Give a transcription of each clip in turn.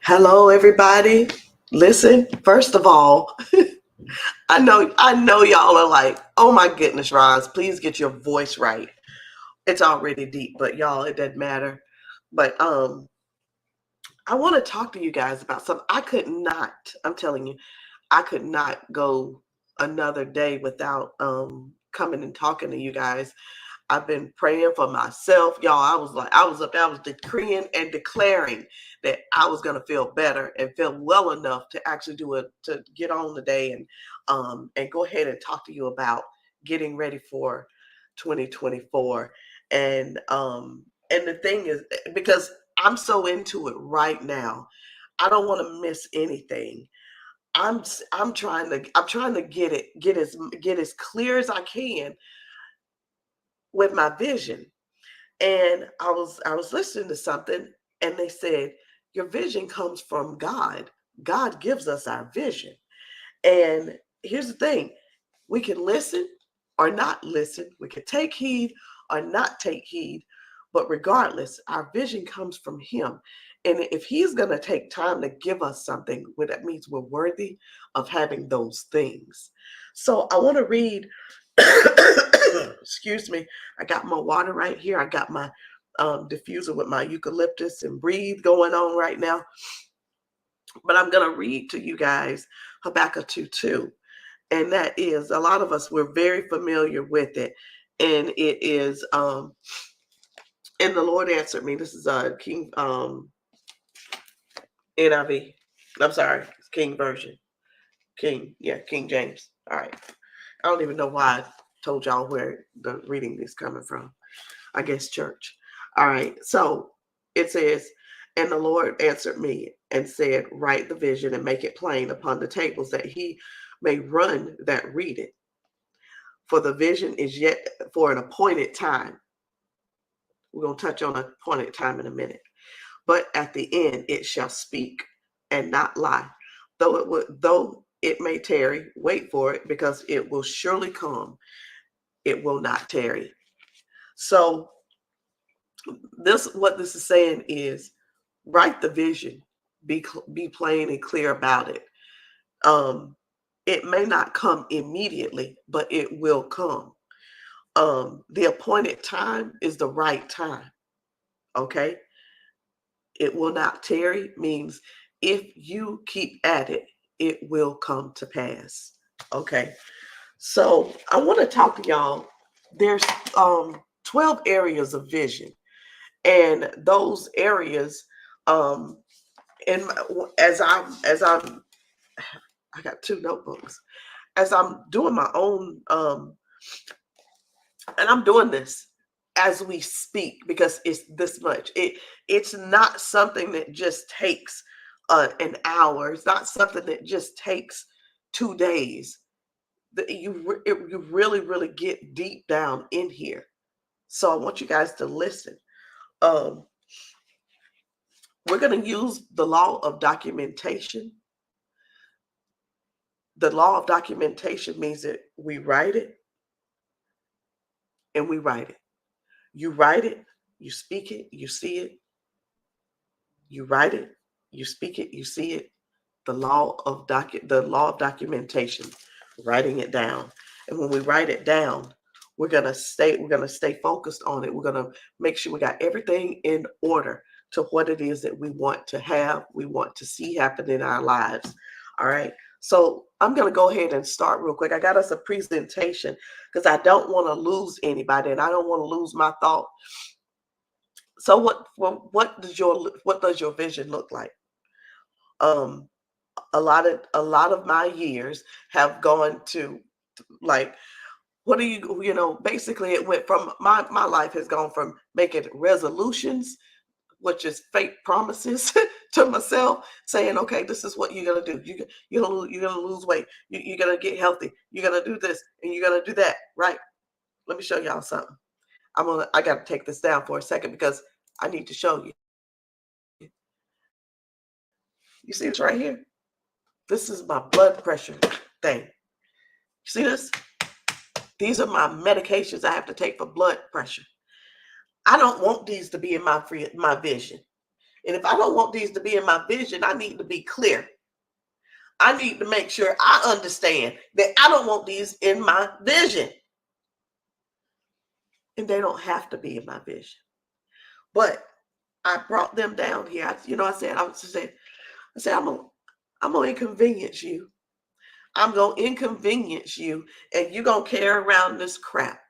Hello, everybody. Listen, first of all, I know y'all are like, oh my goodness, Roz, please get your voice right. It's already deep, but y'all, it doesn't matter. But I want to talk to you guys about something. I'm telling you, I could not go another day without coming and talking to you guys. I've been praying for myself, y'all. I was decreeing and declaring that I was gonna feel better and feel well enough to actually do it, to get on today and go ahead and talk to you about getting ready for 2024. And the thing is, because I'm so into it right now, I don't want to miss anything. I'm trying to get as clear as I can with my vision. And I was listening to something, and they said your vision comes from God. God gives us our vision. And here's the thing, we can listen or not listen, we can take heed or not take heed, but regardless, our vision comes from Him. And if He's going to take time to give us something, well, that means we're worthy of having those things. So I want to read, excuse me, I got my water right here. I got my diffuser with my eucalyptus and breathe going on right now. But I'm going to read to you guys Habakkuk 2:2. And that is, a lot of us, we're very familiar with it. And it is, and the Lord answered me. This is King NIV. I'm sorry, it's King version. King James. All right. I don't even know why I told y'all where the reading is coming from. I guess church. All right. So it says, and the Lord answered me and said, write the vision and make it plain upon the tables, that he may run that read it. For the vision is yet for an appointed time. We're going to touch on appointed time in a minute. But at the end it shall speak and not lie. Though it may tarry, wait for it, because it will surely come. It will not tarry. So what this is saying is, write the vision, be plain and clear about it. It may not come immediately, but it will come. The appointed time is the right time. Okay. It will not tarry means if you keep at it, it will come to pass. Okay. So I want to talk to y'all. There's 12 areas of vision, and those areas, um, and as I'm, I got two notebooks. As I'm doing my own, and I'm doing this as we speak because it's this much. It's not something that just takes an hour. It's not something that just takes 2 days. You really really get deep down in here. So I want you guys to listen. Um, we're going to use the law of documentation. The law of documentation means that we write it and we write it. You write it, you speak it, you see it. You write it, you speak it, you see it. The law of documentation, writing it down. And when we write it down, we're gonna stay focused on it. We're gonna make sure we got everything in order to what it is that we want to have, we want to see happen in our lives. All right. So I'm gonna go ahead and start real quick. I got us a presentation because I don't want to lose anybody and I don't want to lose my thought. So what does your vision look like? Um, a lot of my years have gone to, like, what do basically it went from, my life has gone from making resolutions, which is fake promises to myself, saying, okay, this is what you're gonna do. You're gonna lose weight. You're gonna get healthy. You're gonna do this and you're gonna do that. Right? Let me show y'all something. I gotta take this down for a second because I need to show you. You see this right here? This is my blood pressure thing. You see this? These are my medications I have to take for blood pressure. I don't want these to be in my vision. And if I don't want these to be in my vision, I need to be clear. I need to make sure I understand that I don't want these in my vision. And they don't have to be in my vision. But I brought them down here. I said, I'm gonna inconvenience you. I'm gonna inconvenience you, and you're gonna carry around this crap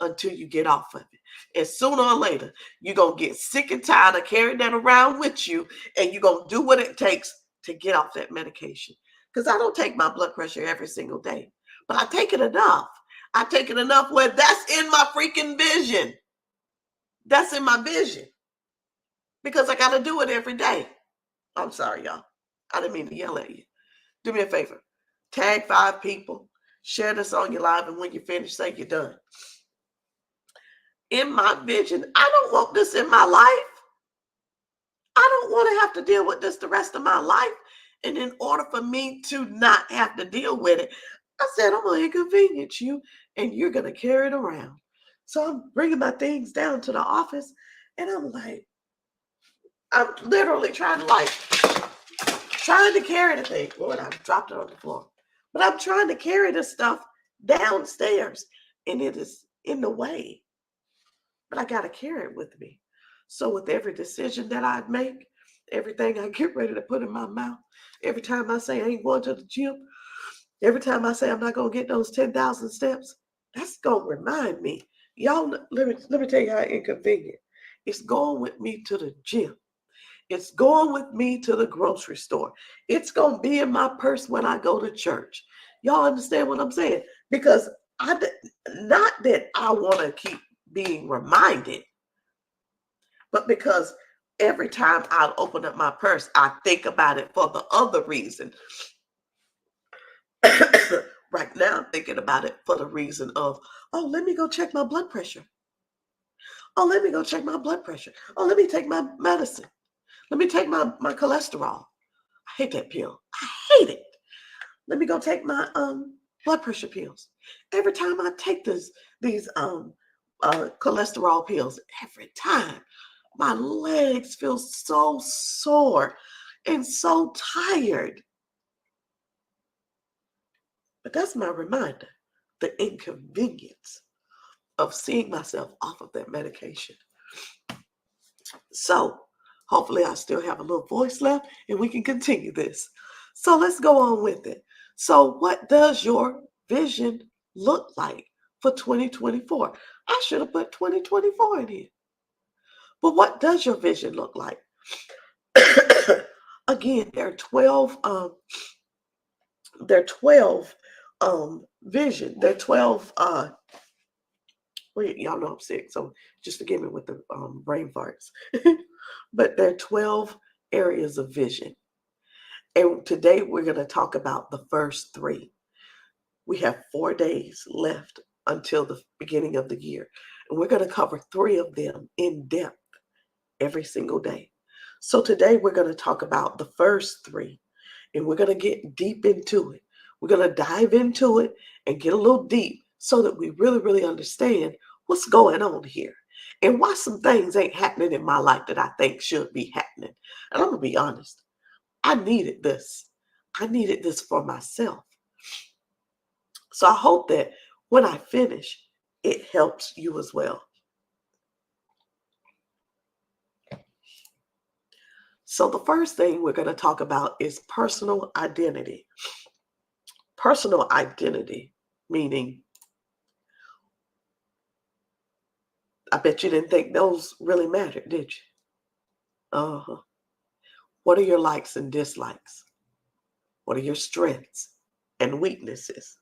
until you get off of it. And sooner or later, you're gonna get sick and tired of carrying that around with you, and you're gonna do what it takes to get off that medication. Because I don't take my blood pressure every single day, but I take it enough. I take it enough where that's in my freaking vision. That's in my vision. Because I got to do it every day. I'm sorry, y'all. I didn't mean to yell at you. Do me a favor. Tag 5 people. Share this on your live. And when you finish, say you're done. In my vision, I don't want this in my life. I don't want to have to deal with this the rest of my life. And in order for me to not have to deal with it, I said, I'm going to inconvenience you and you're going to carry it around. So I'm bringing my things down to the office and I'm like, I'm literally trying to carry the thing. Lord, I dropped it on the floor. But I'm trying to carry the stuff downstairs and it is in the way. But I got to carry it with me. So with every decision that I make, everything I get ready to put in my mouth, every time I say I ain't going to the gym, every time I say I'm not going to get those 10,000 steps, that's going to remind me. Y'all, let me tell you how inconvenient. It's going with me to the gym. It's going with me to the grocery store. It's going to be in my purse when I go to church. Y'all understand what I'm saying? Because not that I want to keep being reminded, but because every time I open up my purse, I think about it for the other reason. Right now, I'm thinking about it for the reason of, oh, let me go check my blood pressure. Oh, let me go check my blood pressure. Oh, let me take my medicine. Let me take my cholesterol. I hate that pill. I hate it. Let me go take my blood pressure pills. Every time I take these cholesterol pills, every time my legs feel so sore and so tired. But that's my reminder, the inconvenience of seeing myself off of that medication. So hopefully I still have a little voice left and we can continue this. So let's go on with it. So what does your vision look like for 2024? I should have put 2024 in here. But what does your vision look like? Again, there are 12 vision. There are 12 y'all know I'm sick, so just forgive me with the brain farts. But there are 12 areas of vision. And today we're going to talk about the first 3. We have 4 days left until the beginning of the year. And we're going to cover 3 of them in depth every single day. So today we're going to talk about the first 3. And we're going to get deep into it. We're going to dive into it and get a little deep so that we really, really understand what's going on here and why some things ain't happening in my life that I think should be happening. And I'm going to be honest. I needed this. I needed this for myself. So I hope that when I finish, it helps you as well. So the first thing we're going to talk about is personal identity. Personal identity, meaning, I bet you didn't think those really mattered, did you? What are your likes and dislikes? What are your strengths and weaknesses?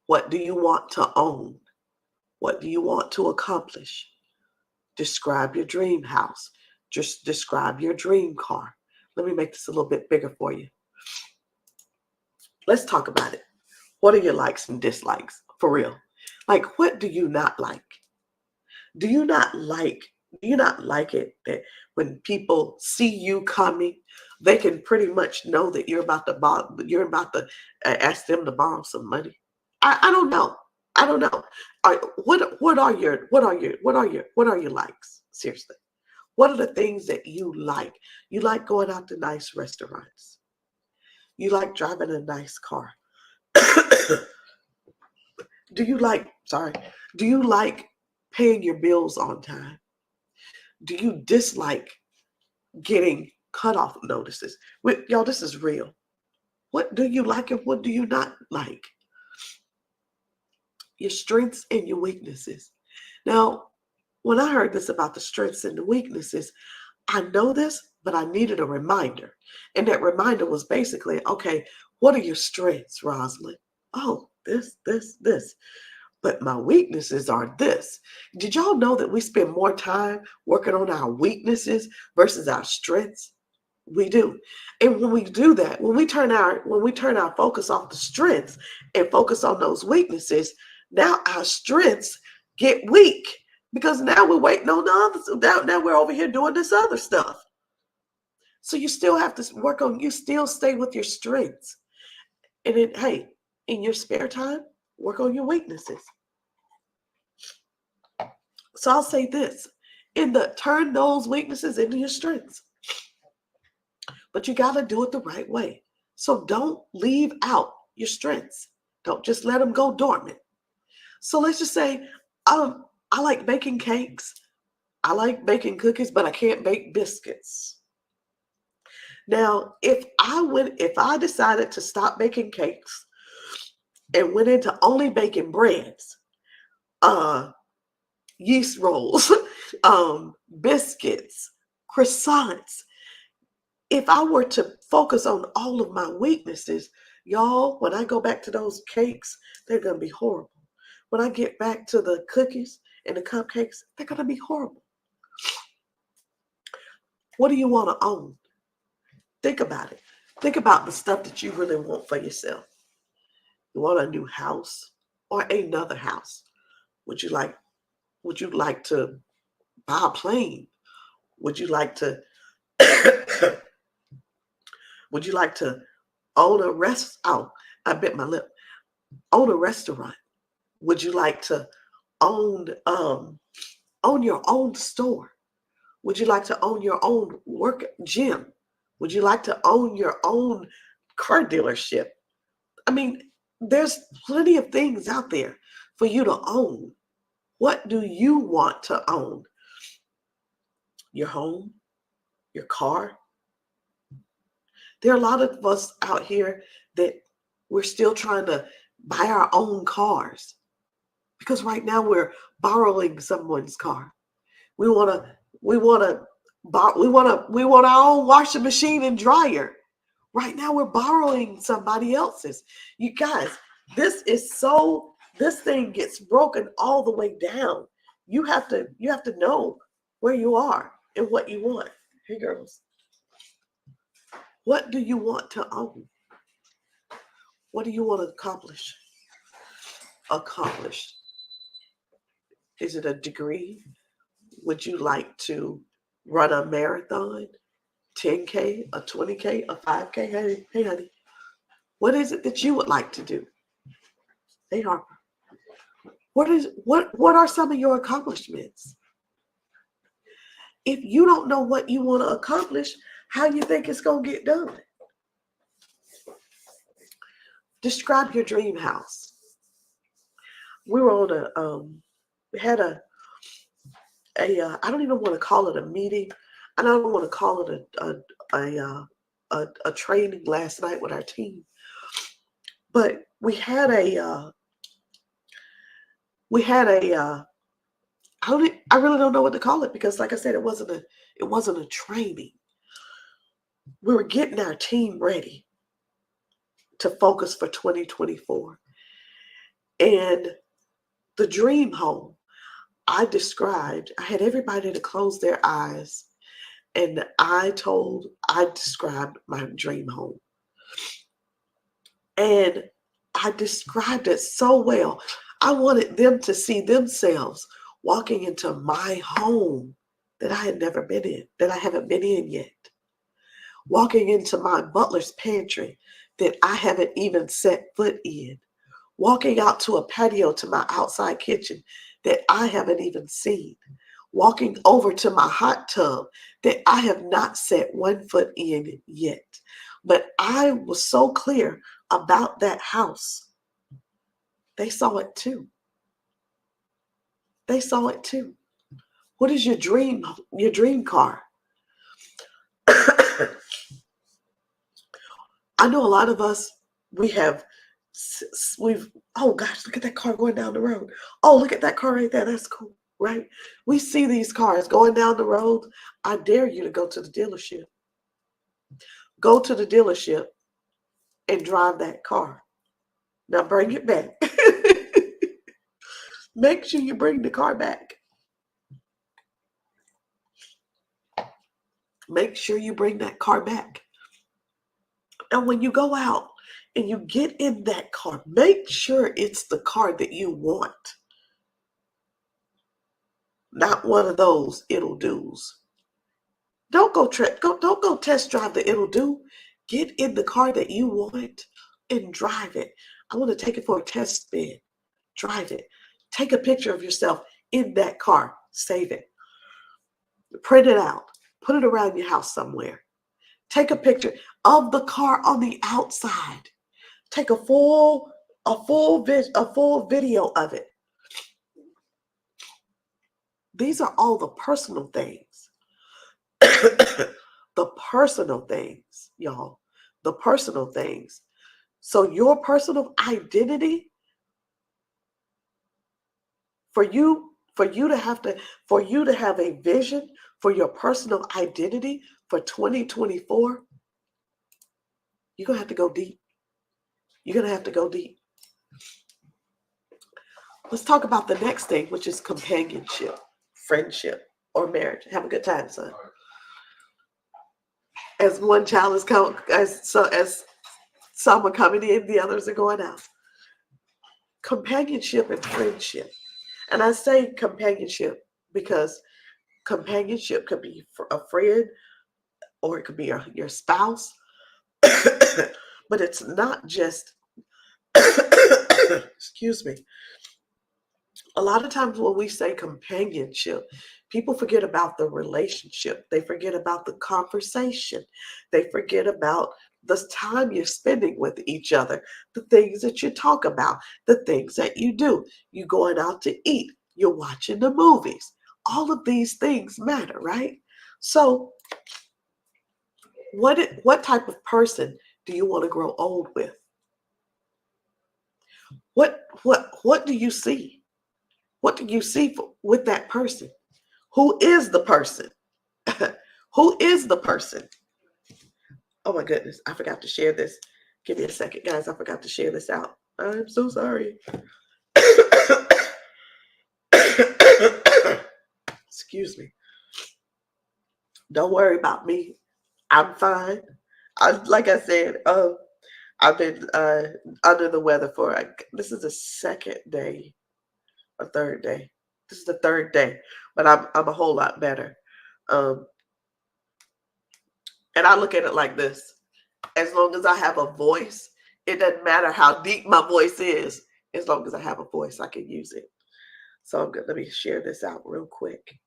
What do you want to own? What do you want to accomplish? Describe your dream house. Just describe your dream car. Let me make this a little bit bigger for you. Let's talk about it. What are your likes and dislikes? For real. Like, what do you not like? Do you not like it that when people see you coming, they can pretty much know that you're about to ask them to borrow some money? I don't know. I don't know. What are your likes? Seriously. What are the things that you like? You like going out to nice restaurants. You like driving a nice car. Do you like paying your bills on time? Do you dislike getting cutoff notices? Y'all, this is real. What do you like and what do you not like? Your strengths and your weaknesses. Now, when I heard this about the strengths and the weaknesses, I know this, but I needed a reminder. And that reminder was basically, okay, what are your strengths, Rosalind? Oh, this. But my weaknesses are this. Did y'all know that we spend more time working on our weaknesses versus our strengths? We do. And when we do that, when we turn our focus off the strengths and focus on those weaknesses, now our strengths get weak because now we're waiting on the others. Now we're over here doing this other stuff. So you still have to work on, you still stay with your strengths. And then, hey, in your spare time, work on your weaknesses. So I'll say this, turn those weaknesses into your strengths. But you got to do it the right way. So don't leave out your strengths. Don't just let them go dormant. So let's just say, I like baking cakes. I like baking cookies, but I can't bake biscuits. Now, if I decided to stop baking cakes and went into only baking breads, yeast rolls, biscuits, croissants, if I were to focus on all of my weaknesses, y'all, when I go back to those cakes, they're going to be horrible. When I get back to the cookies and the cupcakes, they're going to be horrible. What do you want to own? Think about it. Think about the stuff that you really want for yourself. You want a new house or another house? Would you like to buy a plane? Would you like to Would you like to own I bit my lip. Own a restaurant? Would you like to own your own store? Would you like to own your own work gym? Would you like to own your own car dealership? I mean, there's plenty of things out there for you to own. What do you want to own? Your home? Your car? There are a lot of us out here that we're still trying to buy our own cars because right now we're borrowing someone's car. We want our own washing machine and dryer. Right now we're borrowing somebody else's. You guys, this thing gets broken all the way down. You have to know where you are and what you want. Hey girls. What do you want to own? What do you want to accomplish? Is it a degree? Would you like to run a marathon? 10K, a 20K, a 5K? Hey, honey. What is it that you would like to do? Hey, Harper. What are some of your accomplishments? If you don't know what you want to accomplish, how you think it's going to get done? Describe your dream house. We were on we had I don't even want to call it a meeting. I don't want to call it a training last night with our team. But we had I really don't know what to call it because, like I said, it wasn't a training. We were getting our team ready to focus for 2024. And the dream home, I had everybody to close their eyes, and I described my dream home. And I described it so well. I wanted them to see themselves walking into my home that I had never been in, that I haven't been in yet. Walking into my butler's pantry that I haven't even set foot in. Walking out to a patio to my outside kitchen that I haven't even seen. walking over to my hot tub that I have not set one foot in yet. But I was so clear about that house. They saw it too. They saw it too. What is your dream car? I know a lot of us, oh gosh, look at that car going down the road. Oh, look at that car right there. That's cool, right? We see these cars going down the road. I dare you to go to the dealership. Go to the dealership and drive that car. Now bring it back. Make sure you bring the car back. Make sure you bring that car back. And when you go out and you get in that car, make sure it's the car that you want. Not one of those it'll do's. Don't go test drive the it'll do. Get in the car that you want and drive it. I want to take it for a test spin. Drive it. Take a picture of yourself in that car. Save it. Print it out. Put it around your house somewhere. Take a picture of the car on the outside. Take a full video of it. These are all the personal things. The personal things, y'all. The personal things. So your personal identity, for you to have a vision for your personal identity for 2024, you're going to have to go deep. You're going to have to go deep. Let's talk about the next thing, which is companionship, friendship, or marriage. Have a good time, son. As one child is coming, as some are coming in, the others are going out. Companionship and friendship. And I say companionship because companionship could be a friend or it could be your spouse. But it's not just, excuse me. A lot of times when we say companionship, people forget about the relationship. They forget about the conversation. They forget about the time you're spending with each other, the things that you talk about, the things that you do. You're going out to eat. You're watching the movies. All of these things matter, right? So what type of person do you want to grow old with? What do you see? What do you see with that person? Who is the person? Who is the person? Oh my goodness, I forgot to share this. Give me a second, guys. I forgot to share this out. I'm so sorry. Excuse me. Don't worry about me. I'm fine. Like I said, I've been under the weather for, this is the second day or third day. This is the third day, but I'm a whole lot better. And I look at it like this. As long as I have a voice, it doesn't matter how deep my voice is. As long as I have a voice, I can use it. So let me share this out real quick.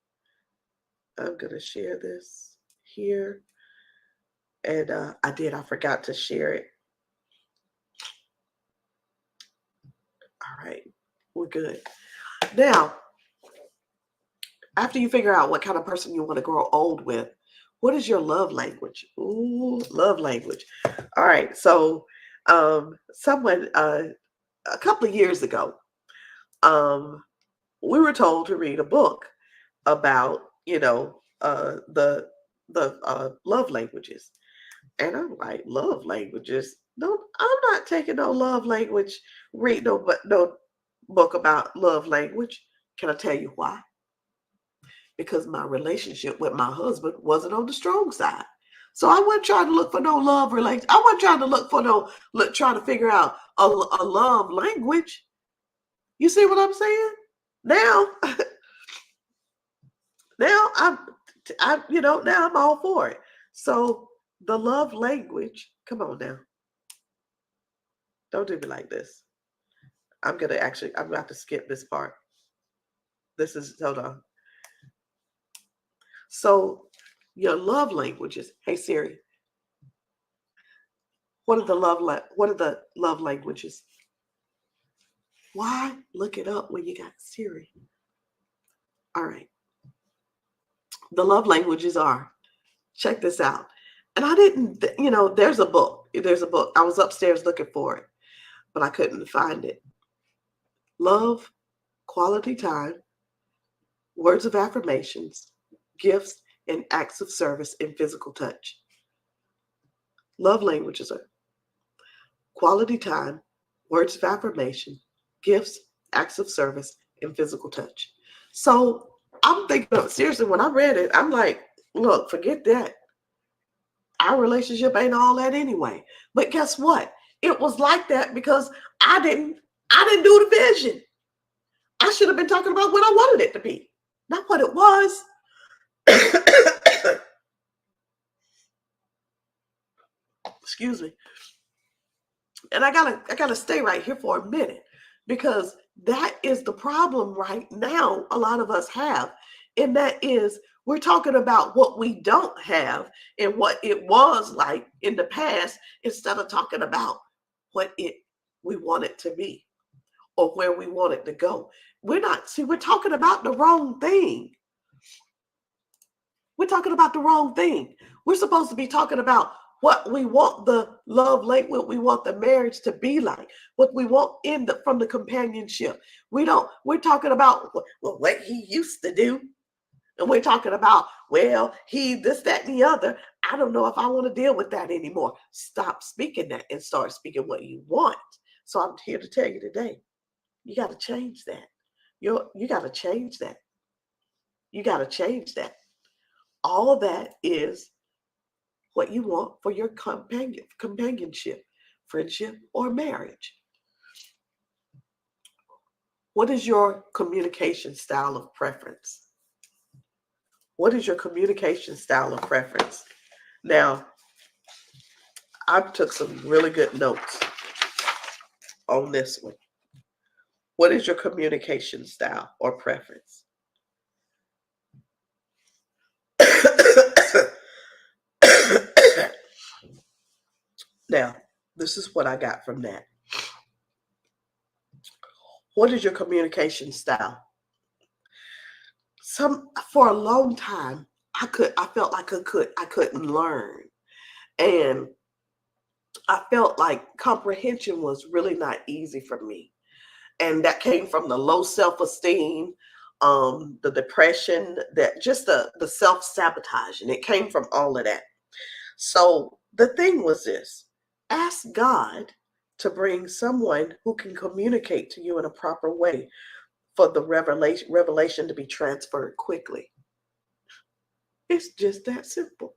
I'm going to share this here. And I forgot to share it. All right, we're good. Now, after you figure out what kind of person you want to grow old with, what is your love language? Ooh, love language. All right, so someone a couple of years ago, we were told to read a book about, the love languages. And I'm like, love languages? No, I'm not taking no love language, read no book about love language. Can I tell you why? Because my relationship with my husband wasn't on the strong side. So I wasn't trying to look for no love relation. I wasn't trying to look for trying to figure out a love language. You see what I'm saying? Now, now now I'm all for it. So the love language, come on now. Don't do me like this. I'm about to skip this part. Hold on. So your love languages. Hey Siri, what are the love languages? Why look it up when you got Siri? All right. The love languages are, check this out. And I didn't, there's a book. There's a book. I was upstairs looking for it, but I couldn't find it. Love, quality time, words of affirmations, gifts, and acts of service and physical touch. Love languages are quality time, words of affirmation, gifts, acts of service, and physical touch. So I'm thinking, seriously, when I read it, I'm like, look, forget that. Our relationship ain't all that anyway. But guess what? It was like that because I didn't do the vision. I should have been talking about what I wanted it to be, not what it was. Excuse me. And I gotta stay right here for a minute, because that is the problem right now a lot of us have. And that is, we're talking about what we don't have and what it was like in the past, instead of talking about what we want it to be or where we want it to go. We're talking about the wrong thing. We're talking about the wrong thing. We're supposed to be talking about what we want the love like, what we want the marriage to be like, what we want from the companionship. We're talking about what he used to do. And we're talking about, well, he this, that, and the other. I don't know if I want to deal with that anymore. Stop speaking that and start speaking what you want. So I'm here to tell you today, you got to change that. You got to change that. You got to change that. All that is what you want for your companionship, friendship, or marriage. What is your communication style of preference? What is your communication style of preference? Now, I took some really good notes on this one. What is your communication style or preference? Now, this is what I got from that. What is your communication style? For a long time, I felt like I couldn't learn. And I felt like comprehension was really not easy for me. And that came from the low self-esteem, the depression, that just the self-sabotage. And it came from all of that. So the thing was this: ask God to bring someone who can communicate to you in a proper way for the revelation to be transferred quickly. It's just that simple.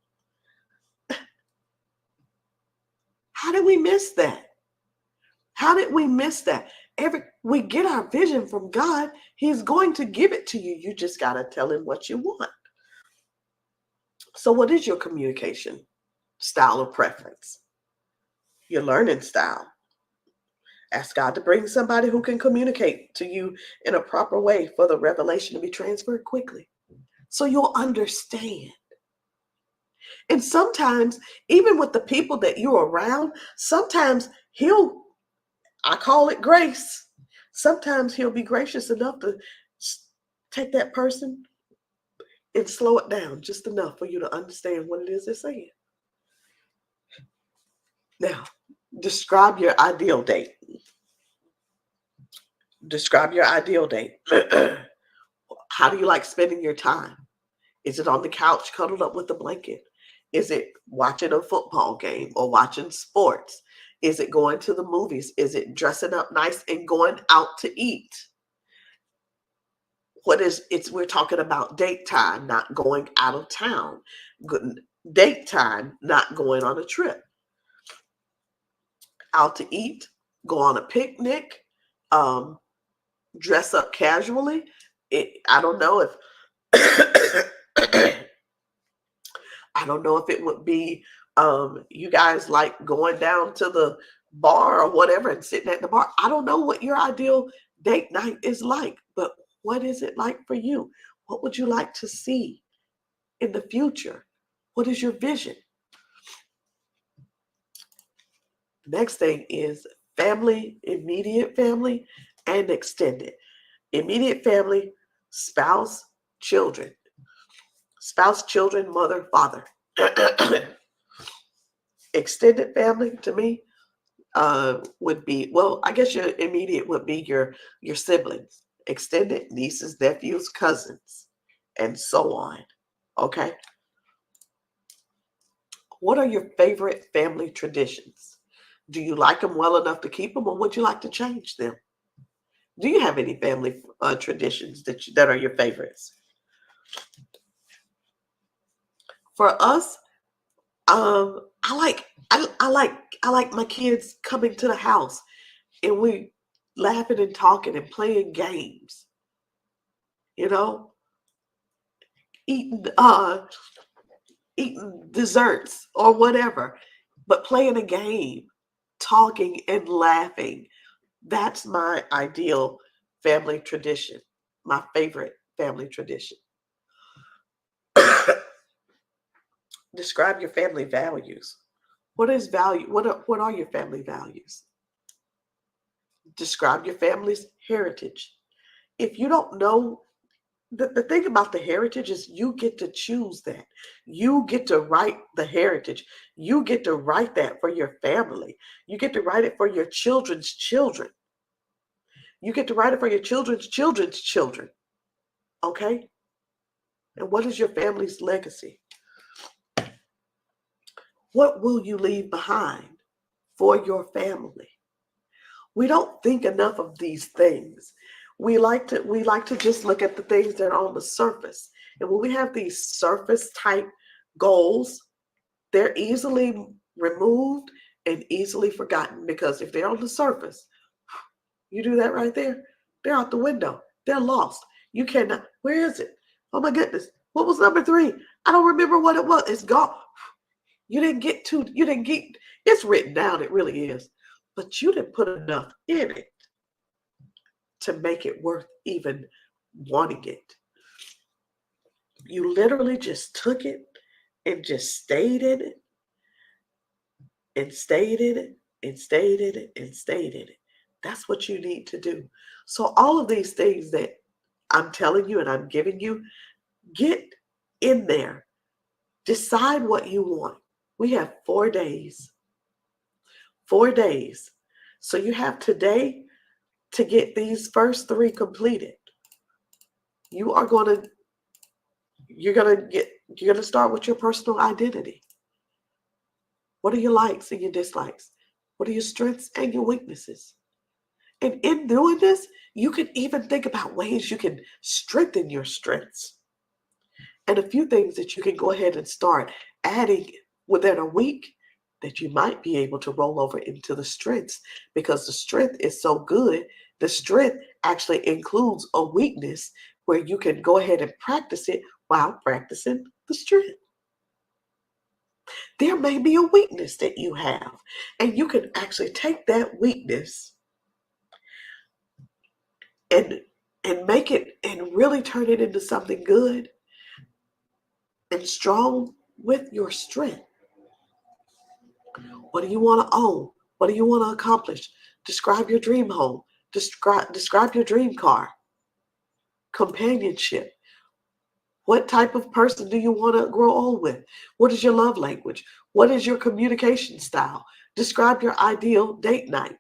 How did we miss that? How did we miss that? We get our vision from God. He's going to give it to you. You just got to tell him what you want. So what is your communication style of preference? Your learning style. Ask God to bring somebody who can communicate to you in a proper way for the revelation to be transferred quickly, so you'll understand. And sometimes, even with the people that you're around, sometimes I call it grace. Sometimes he'll be gracious enough to take that person and slow it down just enough for you to understand what it is they're saying. Now, describe your ideal date. Describe your ideal date. How do you like spending your time? Is it on the couch cuddled up with a blanket? Is it watching a football game or watching sports? Is it going to the movies? Is it dressing up nice and going out to eat? We're talking about date time, not going out of town. Date time, not going on a trip. Out to eat, go on a picnic, dress up casually. I don't know if I don't know if it would be you guys like going down to the bar or whatever and sitting at the bar. I don't know what your ideal date night is like, but what is it like for you? What would you like to see? in the future? What is your vision? Next thing is family, immediate family, and extended. Immediate family, spouse, children. Spouse, children, mother, father. Extended family to me would be, well, I guess your immediate would be your siblings, extended nieces, nephews, cousins, and so on. Okay. What are your favorite family traditions? Do you like them well enough to keep them, or would you like to change them? Do you have any family traditions that are your favorites? For us, I like my kids coming to the house and we laughing and talking and playing games. You know, eating eating desserts or whatever, but playing a game, talking and laughing. That's my ideal family tradition, my favorite family tradition. Describe your family values. What is value? What are your family values? Describe your family's heritage. If you don't know, the thing about the heritage is you get to choose that. You get to write the heritage. You get to write that for your family. You get to write it for your children's children. You get to write it for your children's children's children. Okay? And what is your family's legacy? What will you leave behind for your family? We don't think enough of these things. We like to just look at the things that are on the surface. And when we have these surface type goals, they're easily removed and easily forgotten, because if they're on the surface, you do that right there, they're out the window. They're lost. You cannot. Where is it? Oh my goodness. What was number 3? I don't remember what it was. It's gone. You didn't get, it's written down, it really is. But you didn't put enough in it to make it worth even wanting it. You literally just took it and just stayed in it and stayed in it and stayed in it and stayed in it. That's what you need to do. So all of these things that I'm telling you and I'm giving you, get in there. Decide what you want. We have 4 days. 4 days. So you have today to get these first 3 completed. You're going to start with your personal identity. What are your likes and your dislikes? What are your strengths and your weaknesses? And in doing this, you can even think about ways you can strengthen your strengths. And a few things that you can go ahead and start adding within a week that you might be able to roll over into the strengths, because the strength is so good. The strength actually includes a weakness where you can go ahead and practice it while practicing the strength. There may be a weakness that you have, and you can actually take that weakness and make it and really turn it into something good and strong with your strength. What do you want to own? What do you want to accomplish? Describe your dream home. Describe your dream car. Companionship. What type of person do you want to grow old with? What is your love language? What is your communication style? Describe your ideal date night.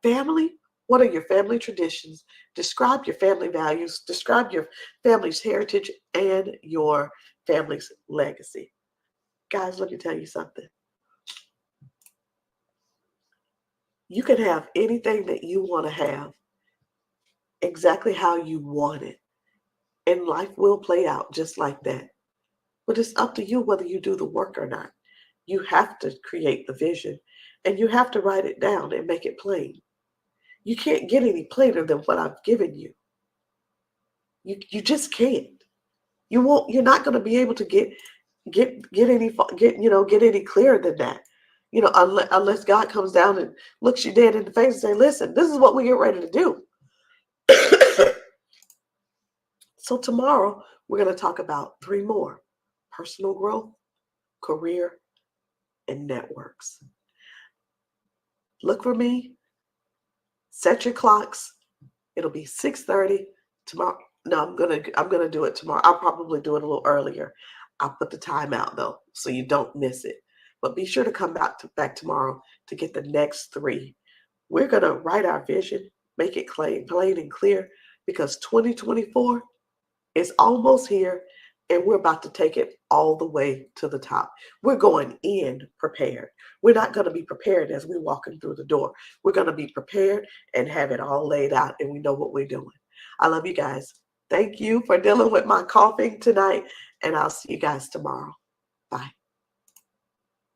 Family. What are your family traditions? Describe your family values. Describe your family's heritage and your family's legacy. Guys, let me tell you something. You can have anything that you want to have exactly how you want it. And life will play out just like that. But it's up to you whether you do the work or not. You have to create the vision and you have to write it down and make it plain. You can't get any plainer than what I've given you. You just can't. You're not going to be able to get any clearer than that. Unless God comes down and looks you dead in the face and say, listen, this is what we get ready to do. So tomorrow we're going to talk about 3 more. personal growth, career, and networks. Look for me. Set your clocks. It'll be 6:30 tomorrow. No, I'm gonna do it tomorrow. I'll probably do it a little earlier. I'll put the time out though, so you don't miss it. But be sure to come back tomorrow to get the next three. We're gonna write our vision, make it plain and clear, because 2024 is almost here, and we're about to take it all the way to the top. We're going in prepared. We're not going to be prepared as we're walking through the door. We're going to be prepared and have it all laid out, and we know what we're doing. I love you guys. Thank you for dealing with my coughing tonight, and I'll see you guys tomorrow. Bye.